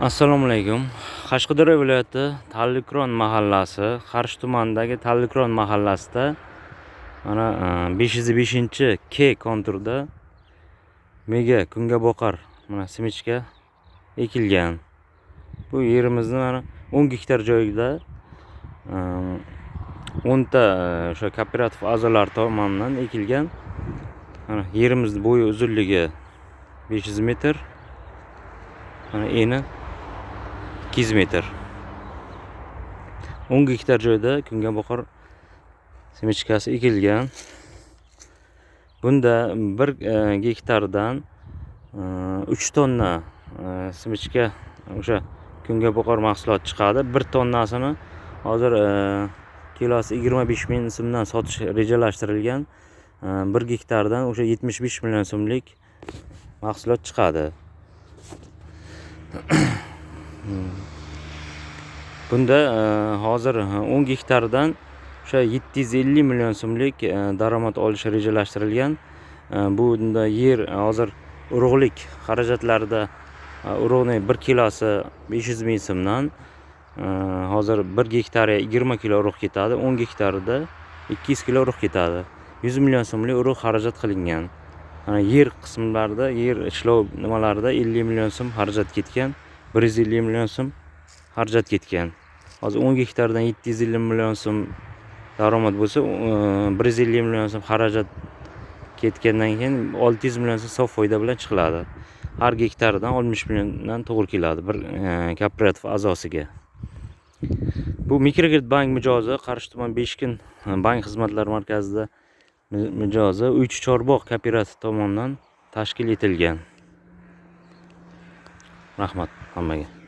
Assalomu alaykum. Qashqadaryo viloyati Tallikron mahallasi, Qarshi tumanidagi Tallikron mahallasida mana 505K konturda mega kungaboqar mana simichka ekilgan. Bu yerimizni mana 10 gektar joyda 10 ta o'sha kooperativ a'zolari tomonidan ekilgan. Mana yerimizning bo'yi uzunligi 500 metr. Mana eni 200 metr. 10 gektar joyda kungaboqar simichkasi ekilgan. Bunda 1 gektardan 3 tonna simichka o'sha kungaboqar mahsulot chiqadi. 1 tonnasini hozir kilosi 25 ming so'mdan sotish rejalashtirilgan. 1 gektardan o'sha 75 million so'mlik mahsulot chiqadi. Bunda hozir 10 gektardan o'sha 750 million so'mlik daromad olish rejalashtirilgan. Bunda yer hozir urug'lik xarajatlarida urug'ning 1 kilosi 500 ming so'mdan hozir 1 gektariga 20 kilo urug' ketadi. 10 gektarida 200 kilo urug' ketadi. 100 million so'mlik urug' xarajat qilingan. Yer qismlarida, yer ishlov nimalarida 50 million so'm xarajat ketgan. 150 million so'm xarajat ketgan. Hozir 10 gektardan 750 million so'm daromad bo'lsa, 150 million so'm xarajat ketgandan keyin 600 million so'm sof foyda bilan chiqiladi. Har gektardan 60 milliondan to'g'ri keladi bir kooperativ a'zosiga. Bu mikrokredit bank mijozi Qarshi tuman Beshkin bank xizmatlari markazida mijozi Uychi Chorbog' kooperativ tomonidan tashkil etilgan. Rahmat hammaga.